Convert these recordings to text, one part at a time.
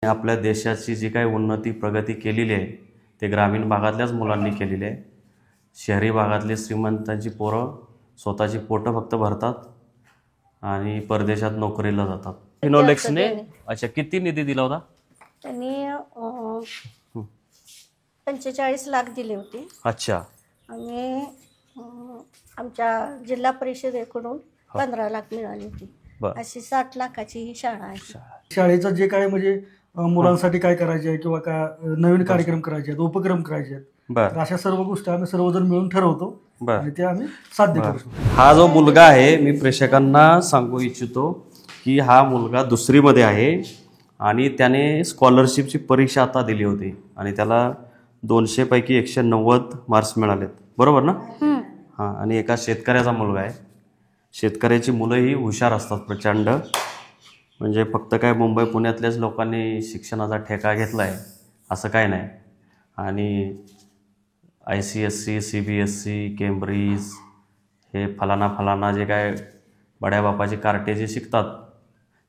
आपल्या देशाची जी काही उन्नती प्रगती केलेली आहे ते ग्रामीण भागातल्याच मुलांनी केलेली आहे. शहरी भागातले श्रीमंतांची पोरं स्वतःची पोटं फक्त भरतात आणि परदेशात नोकरीला जातात. फिनोलेक्सने अच्छा किती निधी दिला होता? त्यांनी 45 लाख दिले होते. अच्छा. आणि आमच्या जिल्हा परिषदेकडून 15 लाख मिळाली होती. अशी 60 लाखाची ही शाळा आहे. शाळेचं जे काय म्हणजे मुलांसाठी काय करायचे आहे किंवा काय नवीन कार्यक्रम करायचे आहेत, उपक्रम करायचे आहेत, तर अशा सर्व गोष्टी आम्ही सर्वजण मिळून ठरवतो आणि ते आम्ही साध्य करतो. हा जो मुलगा आहे मी प्रेक्षकांना सांगू इच्छितो की हा मुलगा 2री मध्ये आहे आणि त्याने स्कॉलरशिपची परीक्षा आता दिली होती आणि त्याला 200 पैकी 190 मार्क्स मिळालेत, बरोबर ना? हां. आणि एका शेतकऱ्याचा मुलगा आहे. शेतकऱ्याची मुलं ही हुशार असतात प्रचंड. म्हणजे फक्त काय मुंबई पुण्यातल्याच लोकांनी शिक्षणाचा ठेका घेतला आहे असं काय नाही. आणि ICSE, CBSE, केम्ब्रिज हे फलाना जे काय बड्या बापाचे कार्टे जे शिकतात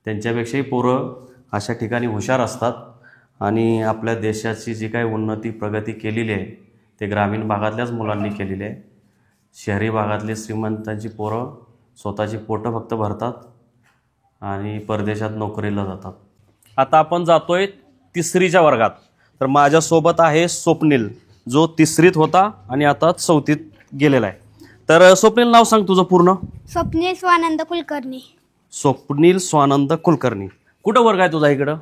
त्यांच्यापेक्षाही पोरं अशा ठिकाणी हुशार असतात. आणि आपल्या देशाची जी काही उन्नती प्रगती केलेली आहे ते ग्रामीण भागातल्याच मुलांनी केलेली आहे. शहरी भागातले श्रीमंतांची पोरं स्वतःची पोटं फक्त भरतात आणि परदेशात नोकरीला जातात. आता आपण जातोय 3रीच्या वर्गात. तर माझ्यासोबत आहे स्वप्नील जो 3रीत होता आणि आता 4थीत गेलेला आहे. तर स्वप्नील नाव सांग तुझं पूर्ण. स्वप्नील स्वानंद कुलकर्णी. स्वप्नील स्वानंद कुलकर्णी. कुठं वर्ग आहे तुझा? इकडं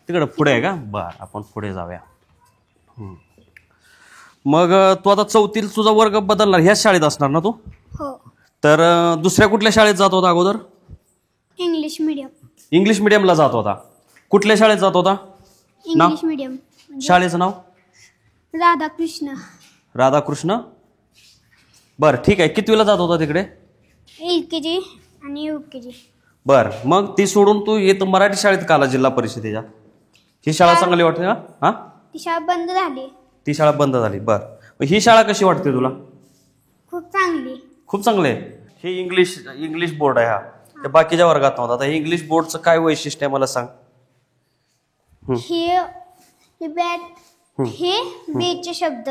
तिकडं पुढे आहे का? बरं आपण पुढे जाऊया. मग तू आता 4थीत तुझा वर्ग बदलणार, ह्याच शाळेत असणार ना तू? हो. तर दुसऱ्या कुठल्या शाळेत जात होता अगोदर? English medium. इंग्लिश मिडियमला जात होता. कुठल्या शाळेत जात होता? English medium. शाळेचं नाव? राधाकृष्ण. राधाकृष्ण. बरं ठीक आहे. कितवीला जात होता तिकडे? LKG आणि UKG. बरं मग ती सोडून तू येत मराठी शाळेत का आला जिल्हा परिषदेच्या? ही शाळा चांगली वाटते का? हां, ती शाळा बंद झाली. ती शाळा बंद झाली. बरं मग ही शाळा कशी वाटते तुला? खूप चांगली. खूप चांगले आहे. हे इंग्लिश बोर्ड आहे. हा ते बाकीच्या वर्गात नव्हता. आता हे इंग्लिश बोर्डचं काय वैशिष्ट्य आहे मला सांग. हे बीचे शब्द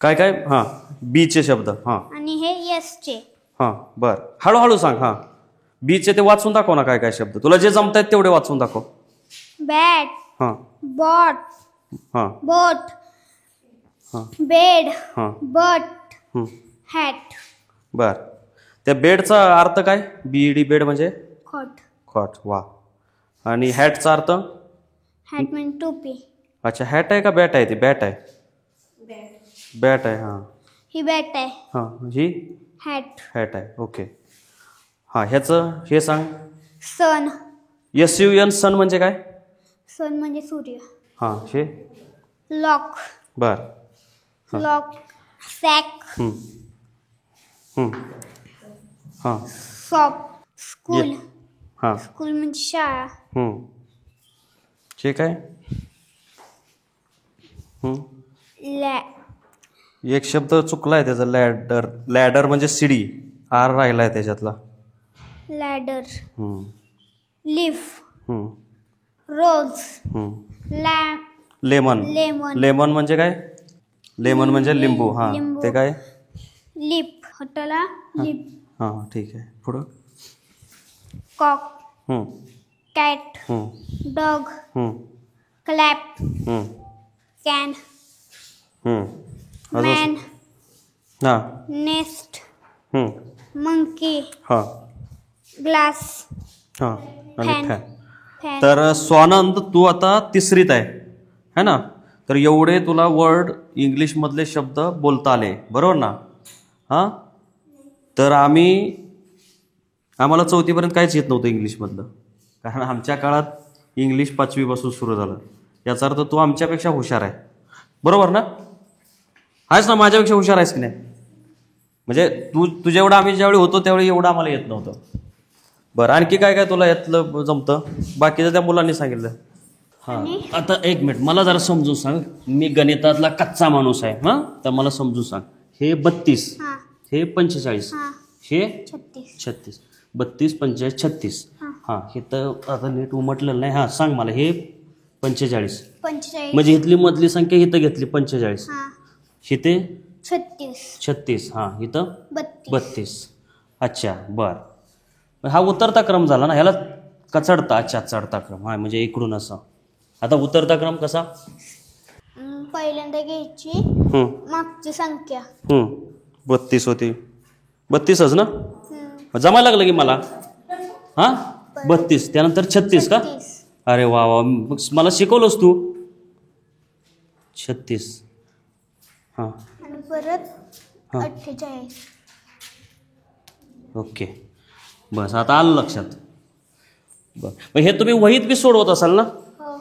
काय काय? हां बीचे शब्द. हां आणि हे यसचे. हां बरं हळूहळू सांग. हां बीचे ते वाचून दाखव ना. काय काय शब्द तुला जे जमतायत तेवढे वाचून दाखव. बॅट. हां. बॉट. हां. बोट. हां. बेड. हां. बट. हॅट. बर त्या बेडचा अर्थ काय? BED बेड म्हणजे खॉट. खॉट. वा. आणि हॅटचा अर्थ? हॅट म्हणजे टोपी. अच्छा हॅट आहे का बॅट आहे? ती बॅट आहे. बॅट आहे. हां ही बॅट आहे. हां ही हॅट. हॅट आहे. ओके. हां ह्याचं हे सांग. सन. SUN सन म्हणजे काय? सन म्हणजे सूर्य. हां हे लॉक. बर. लॉक. सॅक. हां शॉप. स्कूल. हां स्कूल म्हणजे शाळा. हे काय? एक शब्द चुकला आहे त्याचा. लॅडर. लॅडर म्हणजे शिडी. R राहिला आहे त्याच्यातला. लॅडर. लीफ. रोज. लेमन. लेमन म्हणजे काय? लेमन म्हणजे लिंबू. हां ते काय? लिप. हॉटेलला लिप. हां ठीक आहे. पुढं? Cock. Cat. Dog. Clap. Can. Man. हां नेस्ट. मंकी. हां ग्लास. हां आणि फॅन. फॅन. तर स्वानंद तू आता 3रीत आहे ना? तर एवढे तुला वर्ड इंग्लिशमधले शब्द बोलता आले, बरोबर ना? हां तर आम्हाला 4थीपर्यंत काहीच येत नव्हतं इंग्लिशमधलं. कारण आमच्या काळात इंग्लिश 5वीपासून सुरू झालं. याचा अर्थ तू आमच्यापेक्षा हुशार आहे, बरोबर ना? आहेस ना? माझ्यापेक्षा हुशार आहेस की नाही? म्हणजे तुझ्या एवढं आम्ही ज्यावेळी होतो त्यावेळी एवढं आम्हाला येत नव्हतं. बरं आणखी काय काय तुला यातलं जमतं? बाकीचं त्या मुलांनी सांगितलं. हां आता 1 मिनिट मला जरा समजून सांग. मी गणितातला कच्चा माणूस आहे. हां तर मला समजून सांग. हे 32, हे 45, हे 36. 32, 45, 36. हां हे तर आता नीट उमटलेलं नाही. हां सांग मला. हे 45. 45. म्हणजे इथली मधली संख्या इथं घेतली 45. हां. इथे 36. 36. हां, इथं 32. 32. अच्छा, बर. हा उतरता क्रम झाला ना, ह्याला का चढता? अच्छा, चढता क्रम. हा म्हणजे इकडून असं. आता उतरता क्रम कसा? पहिल्यांदा घ्यायची मागची संख्या. 32 होती. 32च ना? जमायला लागलं की मला. हां, 32. त्यानंतर 36 का? 36. अरे वा वा, मग मला शिकवलंस तू. 36. हां, आणि परत हां. 48. ओके, बस आता आलं लक्षात. बरं, मग हे तुम्ही वहीत बी सोडवत असाल ना? हो.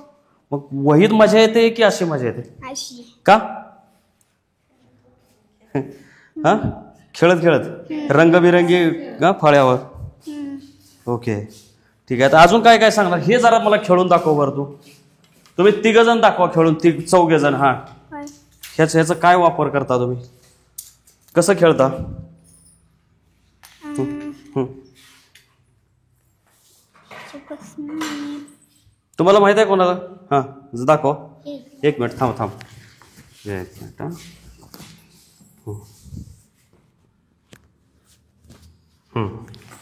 मग वहीत मजा येते की अशी मजा येते? अशी. का? हां, खेळत खेळत रंगबिरंगी फळ्यावर. ओके, ठीक आहे. आता अजून काय काय सांगणार हे जरा मला खेळून दाखव बरं तू. तुम्ही 3 जण दाखवा खेळून, 4 जण. हां, ह्याचा काय वापर करता तुम्ही? कसं खेळता? तुम्हाला माहित आहे कोणाला? हां, दाखव. 1 मिनिट थांब. एक मिनिट.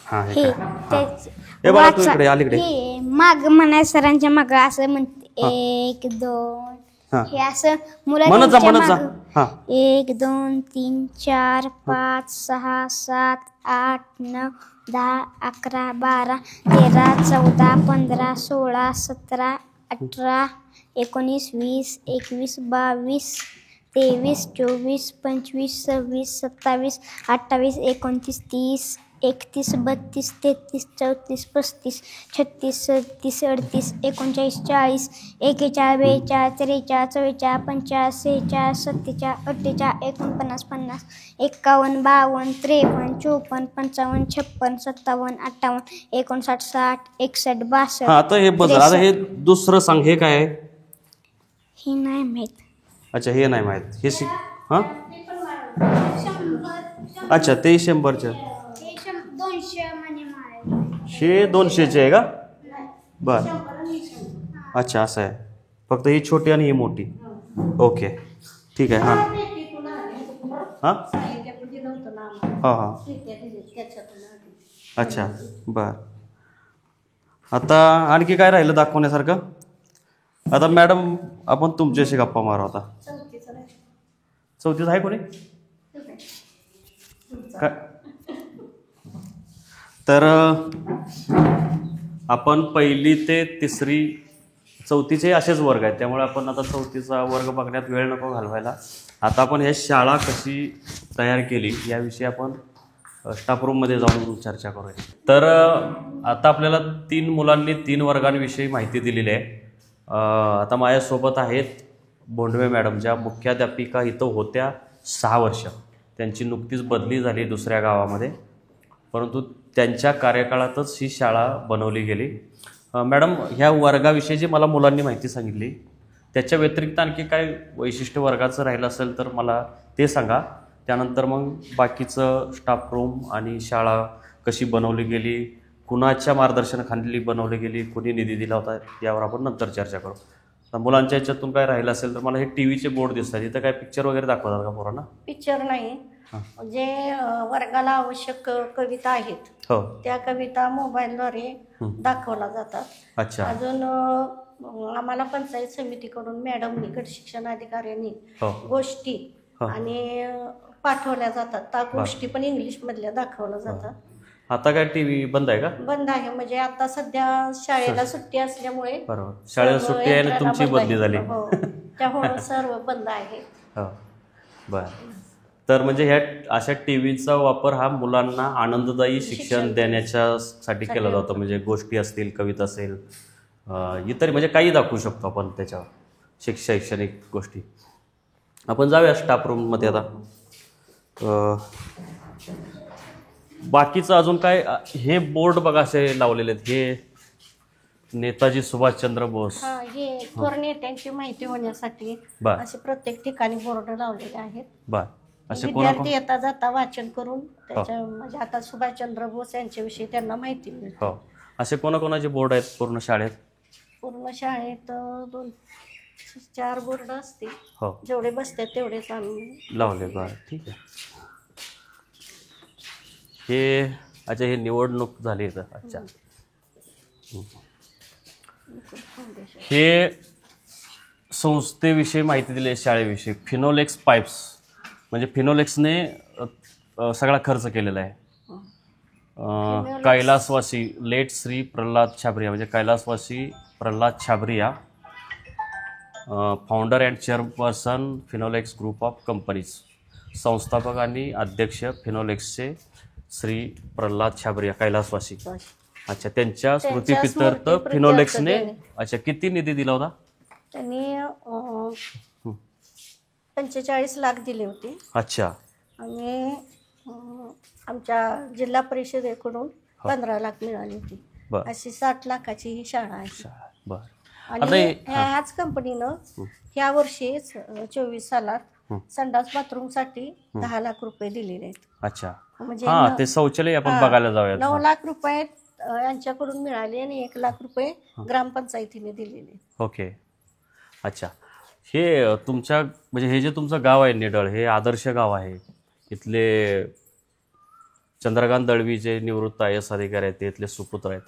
हां, हे हे बघा तू इकडे अलीकडे. माग म्हणा सरांच्या माग असं म्हणते 1 2. हे असं म्हणत जा. हां, 1 2 3 4 5 6 7 8 9 10 11 12 13 14 15 16 17 18 19 20 21 22 23 24 25 26 27 28 29 30 31 32 33 34 35 36 37 38 39 40 41 42 43 44 45 46 47 48 49 50 51 52 53 54 55 56 57 58 59 60 61 62 हां. आता हे बदल. आता हे दुसरं सांग. हे काय आहे? हे नाही माहित. अच्छा, हे नाही माहीत. हे हां, अच्छा, ते 100च्या. 200 म्हणजे हे 200चे आहे का? बर, अच्छा, असं आहे. फक्त ही छोटी आणि ही मोठी. ओके, ठीक आहे. हां हां हां हां, अच्छा, बर. आता आणखी काय राहिलं दाखवण्यासारखं? आता मॅडम आपण तुमच्याशी गप्पा मारू आता. 34 आहे कोणी? काय? तर आपण 1ली ते 3री 4थीचे असेच वर्ग आहेत, त्यामुळे आपण आता 4थीचा वर्ग बघण्यात वेळ नको घालवायला. आता आपण हे शाळा कशी तयार केली याविषयी आपण स्टाफ रूममध्ये जाऊन चर्चा करूया. तर आता आपल्याला 3 मुलांनी 3 वर्गांविषयी माहिती दिलेली आहे. आता माझ्यासोबत आहेत बोंडवे मॅडम, ज्या मुख्याध्यापिका इथं होत्या 6 वर्ष. त्यांची नुकतीच बदली झाली दुसऱ्या गावामध्ये, परंतु त्यांच्या कार्यकाळातच ही शाळा बनवली गेली. मॅडम, ह्या वर्गाविषयी जी मला मुलांनी माहिती सांगितली, त्याच्या व्यतिरिक्त आणखी काय वैशिष्ट्य वर्गाचं राहिलं असेल तर मला ते सांगा. त्यानंतर मग बाकीचं स्टाफ रूम आणि शाळा कशी बनवली गेली, कुणाच्या मार्गदर्शनाखाली बनवली गेली, कुणी निधी दिला होता, यावर आपण नंतर चर्चा करू. मुलांच्या ह्याच्यातून काय राहिलं असेल तर मला हे टीव्हीचे बोर्ड दिसतात, इथं काय पिक्चर वगैरे दाखवतात का पोरांना? पिक्चर नाही, जे वर्गाला आवश्यक कविता आहेत हो, त्या कविता मोबाईलद्वारे दाखवल्या जातात. अच्छा. अजून आम्हाला पंचायत समितीकडून मॅडमनी, गट शिक्षण अधिकाऱ्यांनी गोष्टी आणि पाठवल्या जातात. त्या गोष्टी पण इंग्लिश मधल्या दाखवल्या जातात. आता काय टीव्ही बंद आहे का? बंद आहे, म्हणजे आता सध्या शाळेला सुट्टी असल्यामुळे. बरोबर, शाळेला सुट्टी आहे आणि तुमची बदली झाली. हो, त्यामुळे सर्व बंद आहे. हो, बरं. तर म्हणजे ह्या अशा टीव्हीचा वापर हा मुलांना आनंददायी शिक्षण देण्याच्यासाठी केला जातो. म्हणजे गोष्टी असतील, कविता असेल, इतर म्हणजे काही दाखवू शकतो आपण त्याच्यावर शैक्षणिक गोष्टी. आपण जाऊया स्टाफ रूममध्ये आता. बाकीचं अजून काय? हे बोर्ड बघा असे लावलेले आहेत, हे नेताजी सुभाषचंद्र बोस. हे थोर नेत्यांची माहिती होण्यासाठी असे प्रत्येक ठिकाणी बोर्ड लावलेले आहेत. बर, असे विद्यार्थी येता जाता वाचन करून त्याच्या म्हणजे आता सुभाषचंद्र बोस यांच्याविषयी त्यांना माहिती मिळते. हो, असे कोणाकोणाचे बोर्ड आहेत पूर्ण शाळेत? पूर्ण शाळेत 2-4 बोर्ड असतील. हो जेवढे बसतात तेवढेच आम्ही लावले. बरं ठीक आहे. हे अच्छा हे निवडणूक झाली इथं. अच्छा हे संस्थेविषयी माहिती दिली आहे, शाळेविषयी. फिनोलेक्स पाईप्स म्हणजे फिनोलेक्सने सगळा खर्च केलेला आहे. कैलासवासी लेट श्री प्रल्हाद छाबरिया म्हणजे कैलासवासी Pralhad Chhabria, founder and chairperson Finolex group of companies, संस्थापक आणि अध्यक्ष फिनोलेक्सचे श्री प्रल्हाद छाबरिया कैलासवासी. अच्छा त्यांच्या स्मृतीप्रित्यर्थ फिनोलेक्सने अच्छा किती निधी दिला होता त्यांनी? 45 लाख दिले होते. अच्छा. आणि आमच्या जिल्हा परिषदेकडून 15 लाख मिळाली होती. अशी 60 लाखाची ही शाळा आहे. आणि ह्याच कंपनीनं ह्या वर्षी 24 सालात संडास बाथरूमसाठी 10 लाख रुपये दिलेले आहेत. अच्छा म्हणजे ते शौचालय आपण बघायला जाऊया. 9 लाख रुपये यांच्याकडून मिळाले आणि 1 लाख रुपये ग्रामपंचायतीने दिलेले. ओके. अच्छा हे तुमच्या म्हणजे हे जे तुमचं गाव आहे निडळ हे आदर्श गाव आहे. इथले चंद्रकांत दळवी जे निवृत्त IAS अधिकारी आहेत ते इथले सुपुत्र आहेत.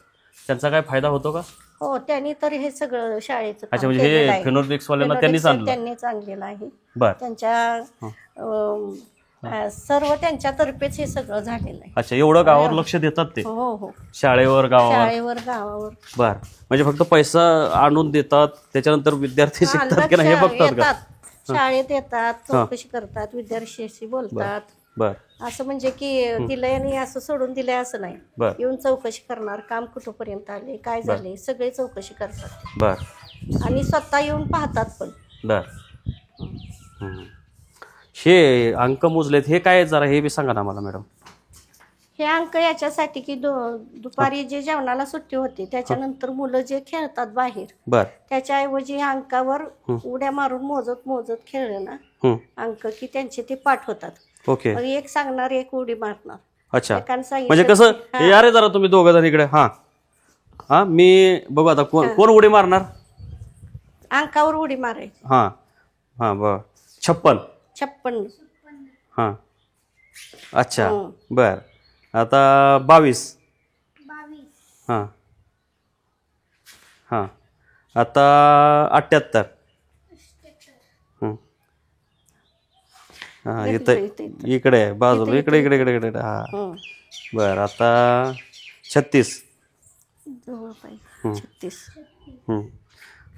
त्यांचा काय फायदा होतो का? हो त्यांनी तर हे सगळं शाळेचं अच्छा म्हणजे हे फिनोलेक्सवाल्यांना त्यांनीच आणलेलं आहे. बरं. त्यांच्या सर्व त्यांच्यातर्फेच हे सगळं झालेलं आहे. अच्छा एवढं गावावर लक्ष देतात ते? हो हो शाळेवर गावावर. बर म्हणजे फक्त पैसा आणून देतात त्याच्यानंतर विद्यार्थी शिकतात की नाही हे बघतात का? शाळेत येतात, चौकशी करतात, विद्यार्थ्यांशी बोलतात. बर असं म्हणजे की दिलंय आणि असं सोडून दिलंय असं नाही. येऊन चौकशी करणार, काम कुठपर्यंत आले, काय झाले, सगळे चौकशी करतात. बर आणि स्वतः येऊन पाहतात पण. बर हे अंक मोजलेत हे काय जरा हे बी सांगा ना मला मॅडम. हे अंक याच्यासाठी की दुपारी जे जेवणाला सुट्टी होती त्याच्यानंतर मुलं जे खेळतात बाहेर, बर त्याच्याऐवजी ह्या अंकावर उड्या मारून मोजत खेळले ना अंक की त्यांचे ते पाठ होतात. ओके. एक सांगणार, एक उडी मारणार. अच्छा म्हणजे कसं अरे जरा तुम्ही दोघं जण इकडे. हा मी बघू आता कोण उडी मारणार? अंकावर उडी मारायची. हा बर 56. हा अच्छा बर. आता 22. हा आता 78. हा इकडे बाजूला इकडे. हा बर आता 36.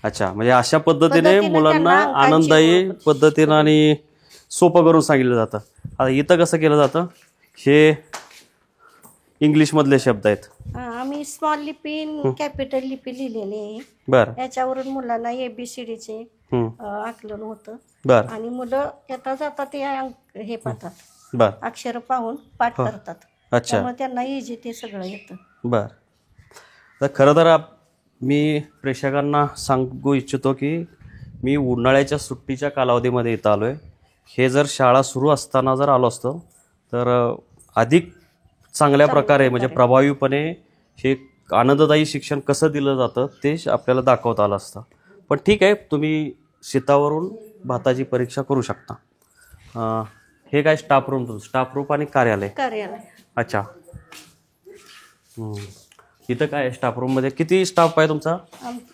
अच्छा म्हणजे अशा पद्धतीने मुलांना आनंददायी पद्धतीनं आणि सोपं करून सांगितलं जातं. आता इथं कसं केलं जातं हे इंग्लिश मधले शब्द आहेत. आम्ही स्मॉल लिपी कॅपिटल लिपी लिहिलेली आहे. बरं. याच्यावरून मुलांना ABCDचे आकलन होतं. बरं. आणि मुलं येता जाता ते हे पाहतात. बरं. अक्षर पाहून पाठ करतात. अच्छा त्यामुळे त्यांना इझी ते सगळं येतं. बरं. तर खरं तर मी प्रेक्षकांना सांगू इच्छितो की मी उन्हाळ्याच्या सुट्टीच्या कालावधीमध्ये इथं आलो आहे. हे जर शाळा सुरू असताना जर आलो असतो तर अधिक चांगल्या प्रकारे म्हणजे प्रभावीपणे हे आनंददायी शिक्षण कसं दिलं जातं ते आपल्याला दाखवता आलं असतं. पण ठीक आहे तुम्ही शेतावरून भाताची परीक्षा करू शकता. हे काय स्टाफ रूम आणि कार्यालय. अच्छा इथं काय स्टाफ रूम मध्ये किती स्टाफ आहे तुमचा?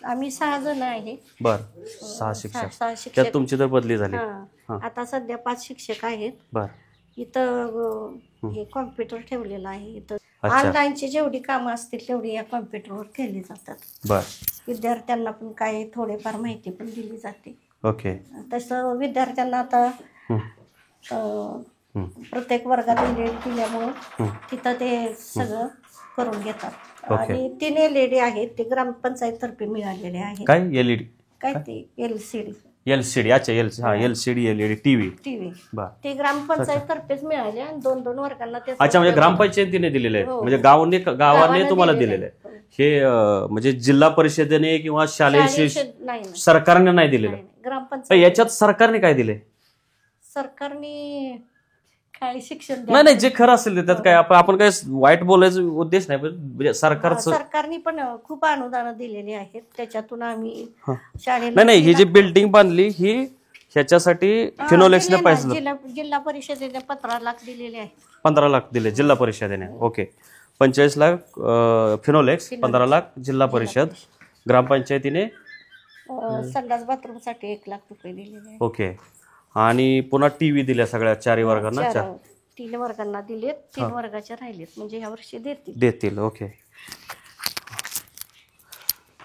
आम्ही 6 जण आहे. बरं 6 शिक्षक. त्यात तुमची तर बदली झाली. आता सध्या 5 शिक्षक आहेत. बरं. इथं हे कॉम्प्युटर ठेवलेला आहे. इथं ऑनलाईनची जेवढी कामं असतील तेवढी या कॉम्प्युटरवर केली जातात. बरं. विद्यार्थ्यांना पण काही थोडेफार माहिती पण दिली जाते. ओके. तसं विद्यार्थ्यांना आता प्रत्येक वर्गात दिल्यामुळं तिथं ते सगळं करून घेतात. आणि 3 LED आहेत ते ग्रामपंचायत तर्फे मिळालेले आहेत. काय LED? काय ते LCD. अच्छा LCD LED टीव्ही ते ग्रामपंचायत तर्फेच मिळाले आणि 2-2 वर्गांना ते. अच्छा म्हणजे ग्रामपंचायतीने दिलेले आहे म्हणजे गावाने तुम्हाला दिलेलं आहे. हे म्हणजे जिल्हा परिषदेने किंवा शालेय सरकारने नाही दिलेलं. ग्रामपंचायत. याच्यात सरकारने काय दिले? सरकारने काय शिक्षण नाही नाही, जे खरं असेल ते, त्यात काय आपण काय वाईट बोलायचा उद्देश नाही, पण म्हणजे सरकारचं सरकारने पण खूप अनुदान दिलेली आहेत, त्याच्यातून आम्ही शाळेला नाही नाही, ही जी बिल्डिंग बांधली ही ह्याच्यासाठी फिनोलेक्सने दिले ना, पैसे जिल्हा परिषदेने 15 लाख दिलेले आहेत. 15 लाख दिले जिल्हा परिषदेने. ओके, 45 लाख फिनोलेक्स, 15 लाख जिल्हा परिषद, ग्रामपंचायतीने संडास बाथरूम साठी 1 लाख रुपये दिलेले आहेत. ओके. आणि पुन्हा टीव्ही दिल्या सगळ्या 4 वर्गांना, 3 वर्गांना दिलेत, 3 वर्गाचे राहिलेत, म्हणजे ह्या वर्षी देतील. ओके.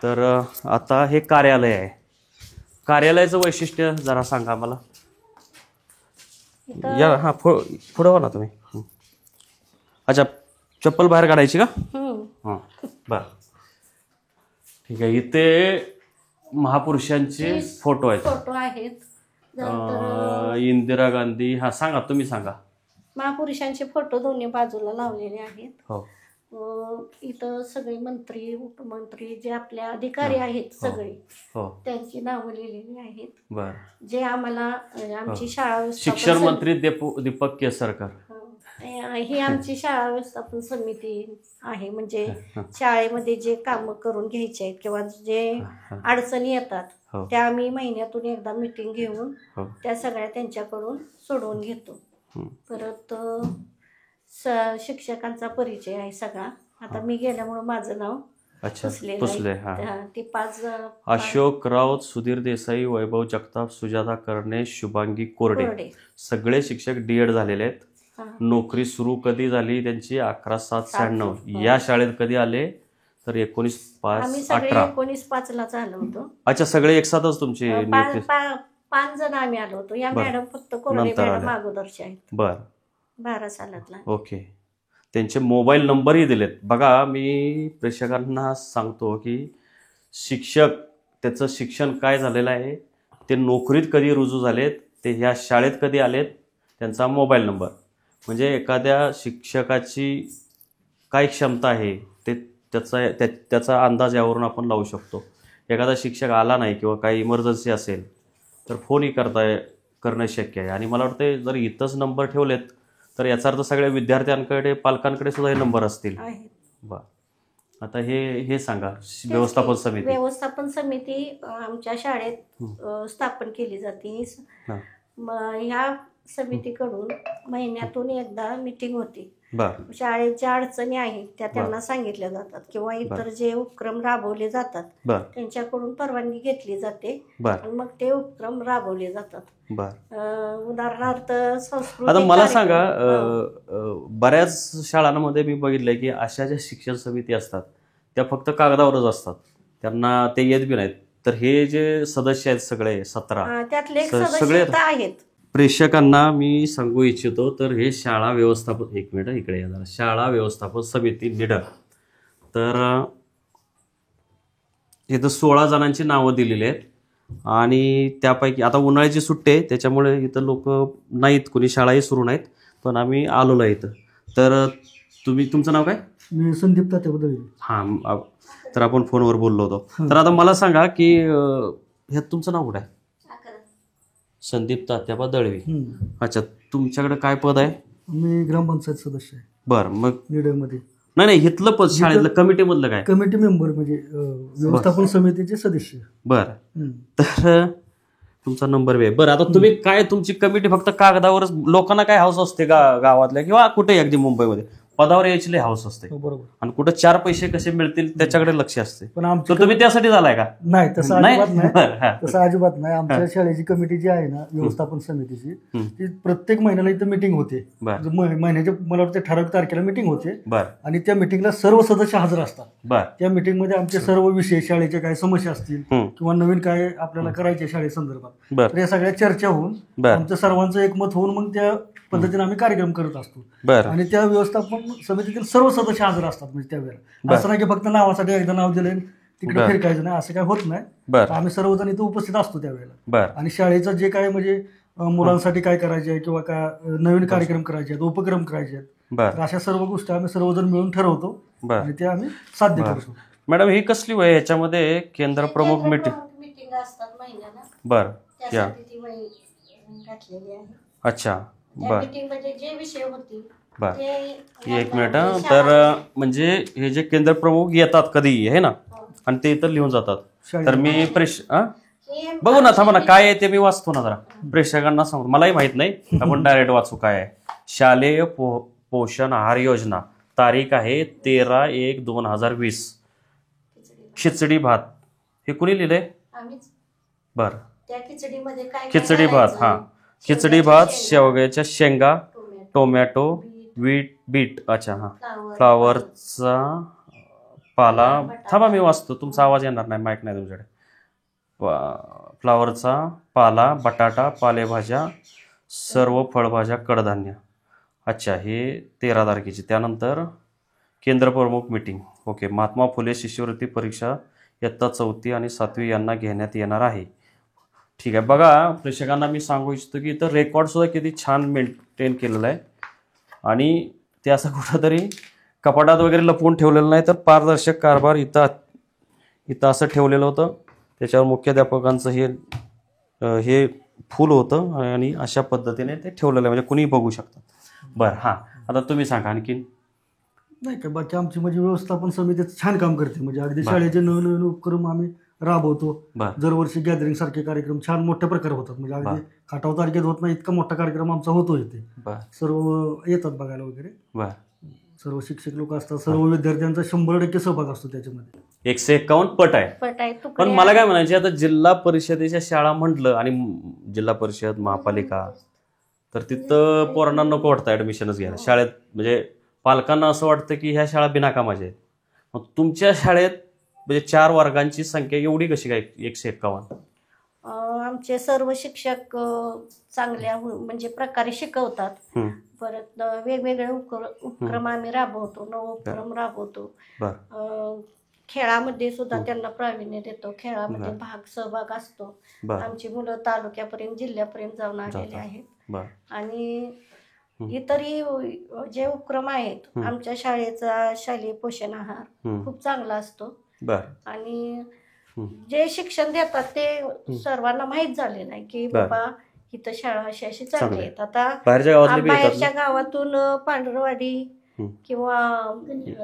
तर आता हे कार्यालय आहे, कार्यालयाचं वैशिष्ट्य जरा सांगा मला. या हा पुढं हो ना तुम्ही. अच्छा, चप्पल बाहेर काढायची का? हां बरं, ठीक आहे. इथे महापुरुषांचे फोटो आहेत. इंदिरा गांधी, हा सांगा, तुम्ही सांगा. महापुरुषांचे फोटो दोन्ही बाजूला लावलेले आहेत. हो. इथं सगळे मंत्री, उपमंत्री, जे आपले अधिकारी आहेत सगळे, त्यांची नावं लिहिलेली आहेत. बर. जे आम्हाला आमची शाळा शिक्षण मंत्री दीपक केसरकर, ही आमची शाळा व्यवस्थापन समिती आहे. म्हणजे शाळेमध्ये जे काम करून घ्यायचे आहेत किंवा जे अडचणी येतात त्या आम्ही महिन्यातून एकदा मीटिंग घेऊन त्या सगळ्या त्यांच्याकडून सोडवून घेतो. परत शिक्षकांचा परिचय आहे सगळा. आता मी गेल्यामुळे माझं नाव पुसले. ती 5 अशोक राऊत, सुधीर देसाई, वैभव जगताप, सुजाता कर्णे, शुभांगी कोरडे, सगळे शिक्षक D.Ed झालेले आहेत. नोकरी सुरू कधी झाली त्यांची? 11/7/96. या शाळेत कधी आले तर 19/5/18. 19/5 आलो होतो. अच्छा, सगळे एकसाथच तुमची? 5 जण आम्ही आलो होतो. या मॅडम फक्त कोरडे मॅडम अगोदरच्या आहेत. बर. 12 सालातला. ओके. त्यांचे मोबाईल नंबरही दिलेत. बघा, मी प्रेक्षकांना सांगतो की शिक्षक, त्याचं शिक्षण काय झालेलं आहे, ते नोकरीत कधी रुजू झालेत, ते ह्या शाळेत कधी आलेत, त्यांचा मोबाईल नंबर, म्हणजे एखाद्या शिक्षकाची काय क्षमता आहे ते त्याचा अंदाज यावरून आपण लावू शकतो. एखादा शिक्षक आला नाही किंवा काही इमर्जन्सी असेल तर फोनही करणं शक्य आहे. आणि मला वाटतं जर इथंच नंबर ठेवलेत तर याचा अर्थ सगळ्या विद्यार्थ्यांकडे, पालकांकडे सुद्धा हे नंबर असतील. बर. आता हे सांगा, व्यवस्थापन समिती आमच्या शाळेत स्थापन केली जाते. ह्या समितीकडून महिन्यातून एकदा मीटिंग होती. शाळेत ज्या अडचणी आहेत त्या त्यांना सांगितल्या जातात किंवा इतर जे उपक्रम राबवले जातात त्यांच्याकडून परवानगी घेतली जाते आणि मग ते उपक्रम राबवले जातात. उदाहरणार्थ संस्कृत. आता मला सांगा, बऱ्याच शाळांमध्ये मी बघितलंय की अशा ज्या शिक्षण समिती असतात त्या फक्त कागदावरच असतात, त्यांना ते येत बी नाहीत. तर हे जे सदस्य आहेत सगळे 17, त्यातले सगळे आहेत. प्रेक्षकांना मी सांगू इच्छितो, तर हे शाळा व्यवस्थापन, 1 मिनिट इकडे या जरा, शाळा व्यवस्थापन समिती निडर. तर इथं 16 जणांची नावं दिलेली आहेत आणि त्यापैकी आता उन्हाळ्याची सुट्टी आहे त्याच्यामुळे इथं लोक नाहीत, कोणी शाळाही सुरू नाहीत, पण आम्ही आलेलो आहे इथं. तर तुमचं नाव काय? मी संदीप तात्याबद्दल. हां, तर आपण फोनवर बोललो होतो. तर आता मला सांगा की ह्यात तुमचं नाव कुठं आहे? संदीप तात्याबा दळवी. अच्छा, तुमच्याकडे काय पद आहे? मी ग्रामपंचायत सदस्य आहे. बरं. मग निडरमध्ये? नाही, इथलं पद शाळेतलं कमिटी मधलं काय? कमिटी मेंबर, म्हणजे व्यवस्थापन समितीचे सदस्य. बरं. तर तुमचा नंबर बी. बरं, आता तुम्ही काय, तुमची कमिटी फक्त कागदावरच, लोकांना काय हाऊस असते गावातल्या किंवा कुठे अगदी मुंबईमध्ये पदावर यायची लय हाऊस असते. बरोबर. आणि कुठं 4 पैसे कसे मिळतील त्याच्याकडे लक्ष असते. पण तुम्ही त्यासाठी झालाय का? नाही, तसं अजिबात नाही. तसं अजिबात नाही. आमच्या शाळेची कमिटी जी आहे ना, व्यवस्थापन समितीची, ती प्रत्येक महिन्याला इथं मिटिंग होते. महिन्याच्या मला वाटतं ठराविक तारखेला मिटिंग होते आणि त्या मिटिंगला सर्व सदस्य हजर असतात. त्या मिटिंगमध्ये आमचे सर्व विषय, शाळेच्या काय समस्या असतील किंवा नवीन काय आपल्याला करायचे शाळेसंदर्भात, तर या सगळ्या चर्चा होऊन आमचं सर्वांचं एकमत होऊन मग त्या पद्धतीने आम्ही कार्यक्रम करत असतो. आणि त्या व्यवस्थापन समितीतील सर्व सदस्य हजर असतात. म्हणजे त्यावेळेला असं नाही की फक्त नावासाठी एकदा नाव दिलं तिकडे फिरकायचं नाही, असं काय होत नाही. आम्ही सर्वजण इथं उपस्थित असतो त्यावेळेला. आणि शाळेचं जे काय म्हणजे मुलांसाठी काय करायचे आहे किंवा काय नवीन कार्यक्रम करायचे आहेत, उपक्रम करायचे आहेत, तर अशा सर्व गोष्टी आम्ही सर्वजण मिळून ठरवतो आणि ते आम्ही साध्य करतो. मॅडम, ही कसली वय याच्यामध्ये केंद्र प्रमुख मीटिंग असतात महिन्याला? बरं. घातलेली आहे. अच्छा, त्या मीटिंग मध्ये जे विषय होते बर ते एक मिनिट हं. तर म्हणजे हे जे केंद्र प्रमुख येतात कधी आहे ना आणि ते इथं लिहून जातात. तर मी बघू ना, थांबा ना, काय आहे ते मी वाचतो ना जरा, प्रेक्षकांना सांगतो. मलाही माहित नाही, आपण डायरेक्ट वाचू काय आहे. शालेय पोषण आहार योजना, तारीख आहे 13/1/2020. खिचडी भात हे कुणी लिहिलंय? आम्हीच बर त्या खिचडीमध्ये काय खिचडी भात, हा खिचडी भात, शेवग्याच्या शेंगा, टोमॅटो, बीट, अच्छा हा, फ्लावरचा पाला, थांबा मी वाचतो, तुमचा आवाज येणार नाही, माईक नाही तुमच्याकडे. फ्लावरचा पाला, बटाटा, पालेभाज्या, सर्व फळभाज्या, कडधान्य. अच्छा, हे 13 तारखेची. त्यानंतर केंद्र प्रमुख मीटिंग, ओके. महात्मा फुले शिष्यवृत्ती परीक्षा इयत्ता 4थी आणि 7वी यांना घेण्यात येणार आहे. ठीक आहे. बघा, प्रेक्षकांना मी सांगू इच्छितो की इथं रेकॉर्डसुद्धा किती छान मेंटेन केलेलं आहे आणि ते असं कुठंतरी कपाटात वगैरे लपवून ठेवलेलं नाही, तर पारदर्शक कारभार इथं असं ठेवलेलं होतं. त्याच्यावर मुख्याध्यापकांचं हे फूल होतं आणि अशा पद्धतीने ते ठेवलेलं आहे, म्हणजे कुणीही बघू शकतं. बरं, हां, आता तुम्ही सांगा आणखीन. नाही का, बाकी आमची म्हणजे व्यवस्थापन समिती छान काम करते. म्हणजे अगदी शाळेचे नवनवीन उपक्रम आम्ही राबवतो. दरवर्षी गॅदरिंग सारखे कार्यक्रम छान मोठ्या प्रकारे होतात. म्हणजे अगदी खाटाव तारखेत होत नाही इतका मोठा कार्यक्रम आमचा होतो इथे. सर्व येतात बघायला वगैरे, सर्व शिक्षक लोक असतात, सर्व विद्यार्थ्यांचा 100% सहभाग असतो त्याच्यामध्ये. 151 पट आहे. पण मला काय म्हणायचे, आता जिल्हा परिषदेच्या शाळा म्हटलं आणि जिल्हा परिषद, महापालिका, तर तिथं पोरांना नको वाटतं ऍडमिशनच घ्यायला शाळेत. म्हणजे पालकांना असं वाटतं की ह्या शाळा बिनाकामाच्या आहेत. मग तुमच्या शाळेत म्हणजे 4 वर्गांची संख्या एवढी कशी काय 151? आमचे सर्व शिक्षक चांगल्या म्हणजे प्रकारे शिकवतात. परत वेगवेगळे उपक्रम आम्ही राबवतो, उपक्रम राबवतो. खेळामध्ये सुद्धा त्यांना प्रावीण्य देतो, खेळामध्ये सहभाग असतो. आमची मुलं तालुक्यापर्यंत, जिल्ह्यापर्यंत जाऊन आलेले आहेत. आणि इतरही जे उपक्रम आहेत, आमच्या शाळेचा शालेय पोषण आहार खूप चांगला असतो. आणि जे शिक्षण देतात ते सर्वांना माहीत झालेलं आहे की बाबा इथं शाळा अशी चांगली आहेत. आता बाहेरच्या गावातून पांढरवाडी किंवा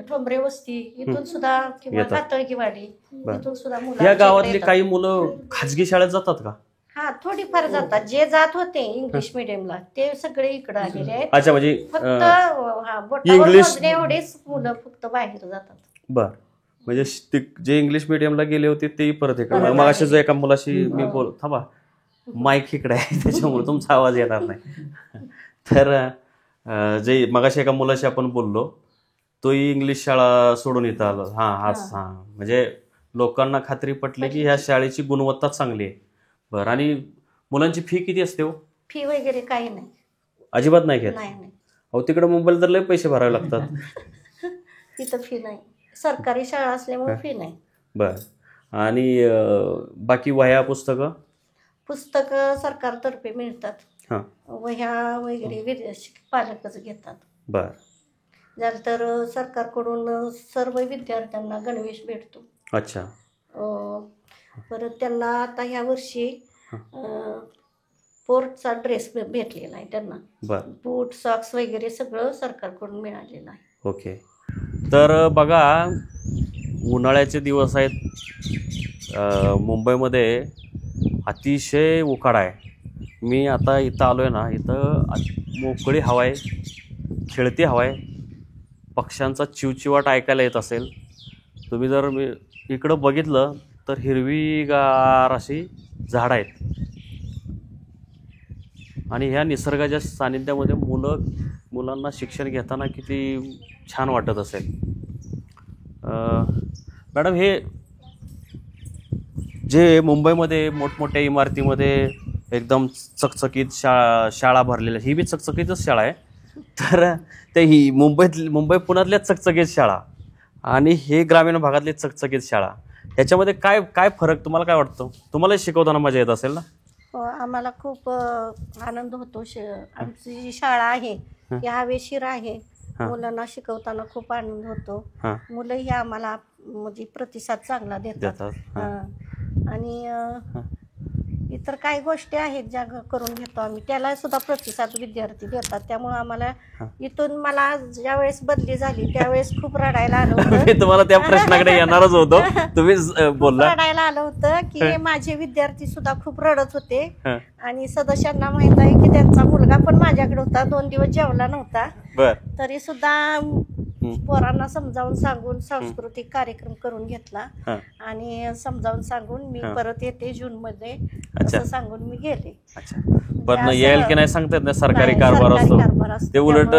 ठोंबरे वस्ती इथून सुद्धा, किंवा कातळकीवाडी इथून सुद्धा मुलं, या गावातली काही मुलं खाजगी शाळेत जातात का? हा, थोडीफार जातात. जे जात होते इंग्लिश मिडियमला ते सगळे इकडे आलेले आहेत. अच्छा, म्हणजे फक्त एवढेच मुलं फक्त बाहेर जातात. बर, म्हणजे जे इंग्लिश मिडियमला गेले होते ते परत इकडे. मग अशा जो एका मुलाशी मी थांबा, माईक इकडे आहे त्याच्यामुळे तुमचा आवाज येणार नाही. तर जे मगाशी एका मुलाशी आपण बोललो, तोही इंग्लिश शाळा सोडून येत आलो. म्हणजे लोकांना खात्री पटली की ह्या शाळेची गुणवत्ता चांगली आहे. बरं, आणि मुलांची फी किती असते? फी वगैरे काही नाही, अजिबात नाही घेत. अहो, तिकडे मुंबईला तर लय पैसे भरावे लागतात. तिथं फी नाही, सरकारी शाळा असल्यामुळे फी नाही. बर, आणि बाकी वह्या, पुस्तकं सरकारतर्फे मिळतात. वह्या वगैरे पालकच घेतात. बर, झालं तर सरकारकडून सर्व विद्यार्थ्यांना गणवेश भेटतो. अच्छा. परत त्यांना आता ह्या वर्षी स्पोर्टचा ड्रेस भेटलेला आहे त्यांना. बूट, सॉक्स वगैरे सगळं सरकारकडून मिळालेलं आहे. ओके. तर बघा, उन्हाळ्याचे दिवस आहेत, मुंबईमध्ये अतिशय उकाडा आहे. मी आता इथं आलो आहे ना, इथं मोकळी हवा आहे, खेळती हवा आहे, पक्ष्यांचा चिवचिवाट ऐकायला येत असेल. तुम्ही जर इकडं बघितलं तर हिरवीगार अशी झाडं आहेत आणि ह्या निसर्गाच्या सानिध्यामध्ये मुलांना शिक्षण घेताना किती छान वाटत असेल. मॅडम, हे जे मुंबईमध्ये मोठमोठ्या इमारतीमध्ये एकदम चकचकीत शाळा भरलेल्या, ही बी चकचकीतच शाळा आहे. तर ते ही मुंबई पुण्यातल्या चकचकीत शाळा आणि हे ग्रामीण भागातली चकचकीत शाळा, ह्याच्यामध्ये काय फरक तुम्हाला काय वाटतं? तुम्हाला शिकवताना मजा येत असेल ना? आम्हाला खूप आनंद होतो. आमची जी शाळा आहे ती हवेशीर आहे. मुलांना शिकवताना खूप आनंद होतो. मुलंही आम्हाला म्हणजे प्रतिसाद चांगला देतात. आणि इतर काही गोष्टी आहेत ज्या करून घेतो आम्ही, त्याला सुद्धा प्रतिसाद विद्यार्थी देतात. त्यामुळे आम्हाला इथून मला ज्या वेळेस बदली झाली त्यावेळेस खूप रडायला आलं होतं. मी तुम्हाला त्या प्रश्नाकडे येणारच होतो, तुम्ही बोलला. रडायला आलं होतं की माझे विद्यार्थी सुद्धा खूप रडत होते आणि सदस्यांना माहित आहे की त्यांचा मुलगा पण माझ्याकडे होता, 2 दिवस जेवला नव्हता, तरी सुद्धा पोरांना समजावून सांगून सांस्कृतिक कार्यक्रम करून घेतला आणि समजावून सांगून मी परत येते जून मध्ये असं सांगून मी गेले. पण येईल की नाही सांगता येत नाही, सरकारी कारभार असतो ते. उलट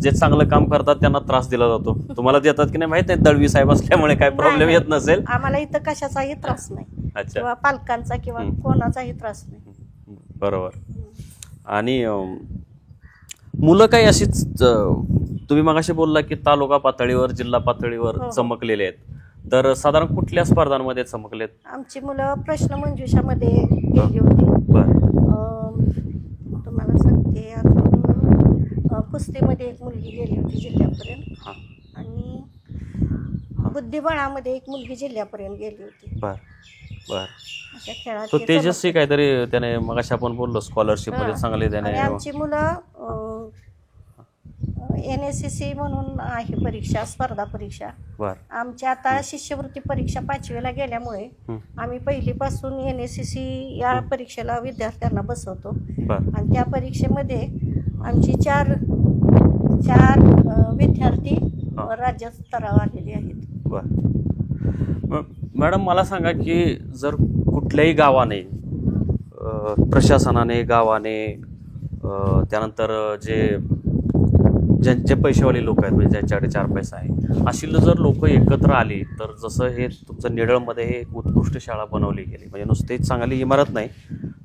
जे चांगलं काम करतात त्यांना त्रास दिला जातो. तुम्हाला देतात की नाही माहित नाही, दळवी साहेब असल्यामुळे काय प्रॉब्लेम येत नसेल. आम्हाला इथं कशाचाही त्रास नाही किंवा पालकांचा किंवा कोणाचाही त्रास नाही. बरोबर. आणि मुलं काही अशीच, तुम्ही मगाशी बोलला की तालुका पातळीवर जिल्हा पातळीवर चमकलेले आहेत, तर साधारण कुठल्या स्पर्धांमध्ये चमकलेत? आमची मुलं प्रश्नमंजुषामध्ये गेली होती. तुम्हाला सांगते, कुस्तीमध्ये एक मुलगी गेली होती जिल्ह्यापर्यंत आणि बुद्धिबळामध्ये एक मुलगी जिल्ह्यापर्यंत गेली होती. अशा खेळात तो तेजस्वी काहीतरी त्याने मगाशी आपण बोललो स्कॉलरशिप मध्ये चांगले त्याने. आमची मुलं NSCC म्हणून आहे परीक्षा, स्पर्धा परीक्षा. आमच्या आता शिष्यवृत्ती परीक्षा 5वीला गेल्यामुळे आम्ही पहिलीपासून NSCC या परीक्षेला विद्यार्थ्यांना बसवतो आणि त्या परीक्षेमध्ये आमची चार विद्यार्थी राज्य स्तरावर आलेले आहेत. मॅडम मला सांगा की जर कुठल्याही गावाने, प्रशासनाने, गावाने, त्यानंतर ज्यांचे पैसेवाले लोक आहेत म्हणजे ज्यांच्याकडे 4 पैसा आहे, अशी जर लोक एकत्र आली तर जसं हे तुमचं नेडळमध्ये हे उत्कृष्ट शाळा बनवली गेली, म्हणजे नुसती चांगली इमारत नाही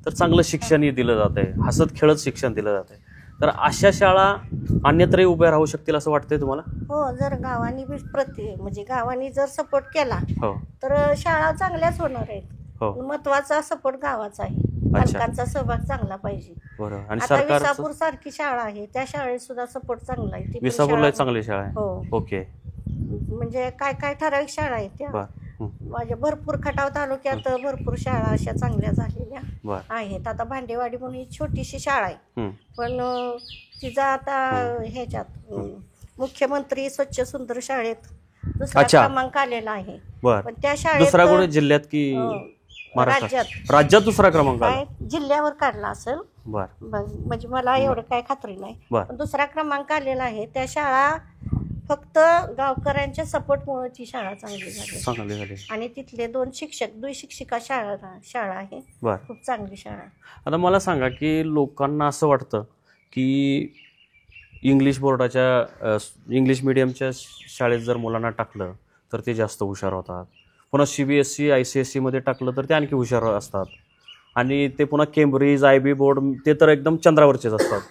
तर चांगलं शिक्षणही दिलं जात आहे, हसत खेळत शिक्षण दिलं जात आहे, तर अशा शाळा अन्यत्रही उभ्या राहू शकतील असं वाटतंय तुम्हाला? हो, जर गावांनी म्हणजे गावांनी जर सपोर्ट केला तर शाळा चांगल्याच होणार आहेत. महत्वाचा सपोर्ट गावाचा आहे, पालकांचा सहभाग चांगला पाहिजे. आता विसापूर सारखी शाळा आहे, त्या शाळेत सुद्धा सपोर्ट चांगला आहे. विसापूरला चांगली शाळा आहे. हो, ओके. म्हणजे काय ठराविक शाळा आहेत त्या. माझ्या भरपूर खटाव तालुक्यात भरपूर शाळा अशा चांगल्या झालेल्या आहेत. आता भांडेवाडी म्हणून ही छोटीशी शाळा आहे, पण तिचा आता ह्याच्यात मुख्यमंत्री स्वच्छ सुंदर शाळेत दुसरा क्रमांक आलेला आहे. पण त्या शाळेत दुसरा जिल्ह्यात की राज्यात दुसरा क्रमांक काय जिल्ह्यावर काढला असेल, म्हणजे मला एवढं काय खात्री नाही, पण दुसरा क्रमांक आलेला आहे. त्या शाळा फक्त गावकऱ्यांच्या सपोर्टमुळे ती शाळा चांगली झाली आणि तिथले 2 शिक्षक, 2 शिक्षिका शाळा आहे, खूप चांगली शाळा. आता मला सांगा की लोकांना असं वाटतं की इंग्लिश बोर्डाच्या इंग्लिश मिडियमच्या शाळेत जर मुलांना टाकलं तर ते जास्त हुशार होतात, पुन्हा CBSE ICSE मध्ये टाकलं तर ते आणखी हुशार असतात, आणि ते पुन्हा केम्ब्रिज IB बोर्ड ते तर एकदम चंद्रावरचेच असतात.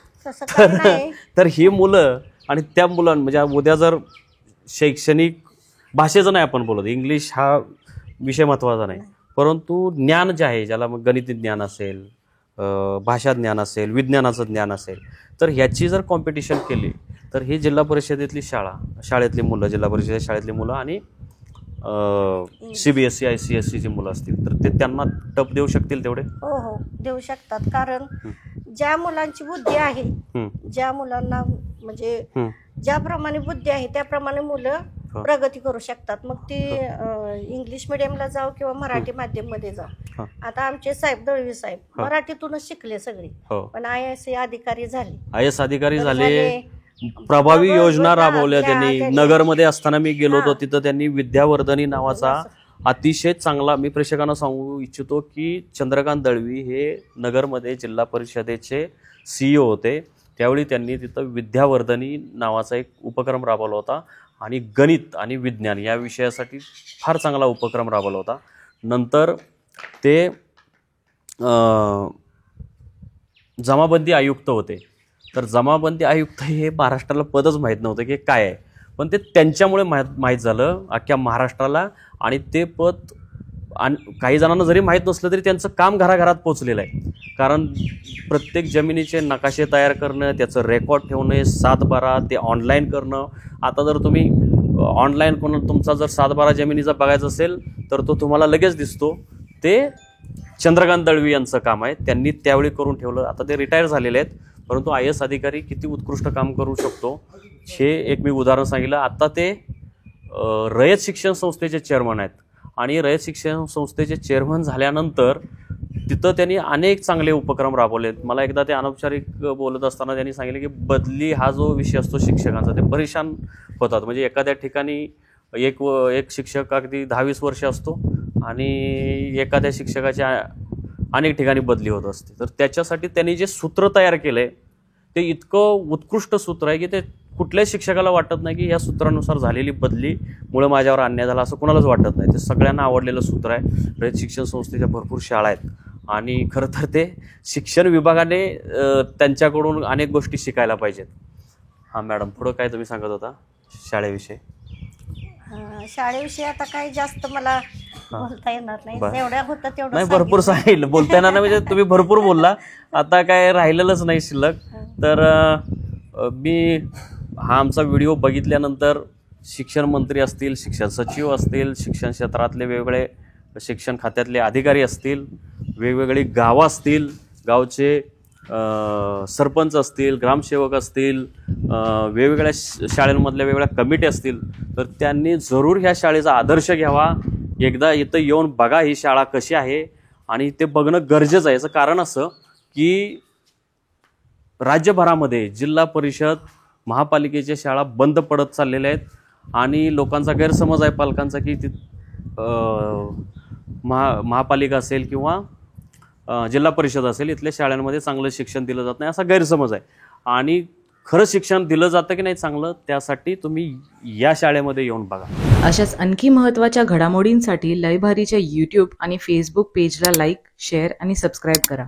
तर ही मुलं आणि त्या मुलांना म्हणजे उद्या जर शैक्षणिक भाषेचं नाही आपण बोलत, इंग्लिश हा विषय महत्त्वाचा नाही, परंतु ज्ञान जे आहे, ज्याला मग गणिती ज्ञान असेल, भाषा ज्ञान असेल, विज्ञानाचं ज्ञान असेल, तर ह्याची जर कॉम्पिटिशन केली तर ही जिल्हा परिषदेतली शाळेतली मुलं, जिल्हा परिषद शाळेतली मुलं आणि CBSE ICSE मुलं असतील तर ते त्यांना टप देऊ शकतील तेवढे? हो, देऊ शकतात. कारण ज्या मुलांची बुद्धी आहे, ज्या मुलांना म्हणजे ज्याप्रमाणे बुद्धी आहे त्याप्रमाणे मुलं प्रगती करू शकतात. मग ती इंग्लिश मिडियमला जाऊ किंवा मराठी माध्यम मध्ये जाऊ. आता आमचे साहेब, दळवी साहेब मराठीतूनच शिकले सगळे, पण IAS अधिकारी झाले, प्रभावी योजना राबवल्या त्यांनी. नगरमध्ये असताना मी गेलो होतो, तिथं त्यांनी विद्यावर्धनी नावाचा अतिशय चांगला, मी प्रेक्षकांना सांगू इच्छितो की चंद्रकांत दळवी हे नगरमध्ये जिल्हा परिषदेचे CEO होते, त्यावेळी त्यांनी तिथं विद्यावर्धनी नावाचा एक उपक्रम राबवला होता आणि गणित आणि विज्ञान या विषयासाठी फार चांगला उपक्रम राबवला होता. नंतर ते जमाबंदी आयुक्त होते, तर जमाबंदी आयुक्त हे महाराष्ट्राला पदच माहीत नव्हतं की काय आहे, पण ते त्यांच्यामुळे माहीत झालं अख्ख्या महाराष्ट्राला, आणि ते पद काही जणांना जरी माहीत नसलं तरी त्यांचं काम घराघरात पोचलेलं आहे. कारण प्रत्येक जमिनीचे नकाशे तयार करणं, त्याचं रेकॉर्ड ठेवणे, 7/12 ते ऑनलाईन करणं. आता जर तुम्ही ऑनलाईन तुमचा जर 7/12 जमिनीचा बघायचा असेल तर तो तुम्हाला लगेच दिसतो. ते चंद्रकांत दळवी यांचं काम आहे, त्यांनी त्यावेळी करून ठेवलं. आता ते रिटायर झालेले आहेत, परंतु IAS अधिकारी किती उत्कृष्ट काम करू शकतो हे एक मी उदाहरण सांगितलं. आता ते रयत शिक्षण संस्थेचे चेअरमन आहेत आणि रयत शिक्षण संस्थेचे चेअरमन झाल्यानंतर तिथं त्यांनी अनेक चांगले उपक्रम राबवलेत. मला एकदा ते अनौपचारिक बोलत असताना त्यांनी सांगितले की बदली हा जो विषय असतो शिक्षकांचा, ते परेशान होतात. म्हणजे एखाद्या ठिकाणी एक शिक्षक अगदी 10-20 वर्ष असतो आणि एखाद्या शिक्षकाच्या अनेक ठिकाणी बदली होत असते. तर त्याच्यासाठी त्यांनी जे सूत्र तयार केलं आहे ते इतकं उत्कृष्ट सूत्र आहे की ते कुठल्याच शिक्षकाला वाटत नाही की या सूत्रानुसार झालेली बदलीमुळे माझ्यावर अन्याय झाला असं कोणालाच वाटत नाही. ते सगळ्यांना आवडलेलं सूत्र आहे. रयत शिक्षण संस्थेच्या भरपूर शाळा आहेत आणि खरं तर ते शिक्षण विभागाने त्यांच्याकडून अनेक गोष्टी शिकायला पाहिजेत. हां मॅडम, पुढं काय तुम्ही सांगत होता शाळेविषयी? शाळेविषयी आता काही जास्त मला बोलता येणार नाही, जेवढ्या होतं तेवढं नाही, भरपूर सांगितलं. बोलता येणार नाही म्हणजे तुम्ही भरपूर बोलला, आता काय राहिलेलंच नाही शिल्लक. तर मी हा आमचा व्हिडिओ बघितल्यानंतर शिक्षण मंत्री असतील, शिक्षण सचिव असतील, शिक्षण क्षेत्रातले वेगवेगळे शिक्षण खात्यातले अधिकारी असतील, वेगवेगळी गावं असतील, गावचे सरपंच असतील, ग्रामसेवक असतील, वेगवेगळ्या शाळेंमधल्या वेगवेगळ्या कमिटी असतील, तर त्यांनी जरूर ह्या शाळेचा आदर्श घ्यावा. एकदा इथं येऊन बघा ही शाळा कशी आहे आणि ते बघणं गरजेचं आहे. याचं कारण असं की राज्यभरामध्ये जिल्हा परिषद महापालिकेच्या शाळा बंद पडत चाललेल्या आहेत आणि लोकांचा गैरसमज आहे पालकांचा की महापालिका असेल किंवा जिल्हा परिषद असेल इथल्या शाळांमध्ये चांगलं शिक्षण दिलं जात नाही असा गैरसमज आहे. आणि खरं शिक्षण दिलं जातं की नाही चांगलं, त्यासाठी तुम्ही या शाळेमध्ये येऊन बघा. अशाच आणखी महत्त्वाच्या घडामोडींसाठी लयभारीच्या YouTube आणि Facebook पेजला लाईक, शेअर आणि सबस्क्राईब करा.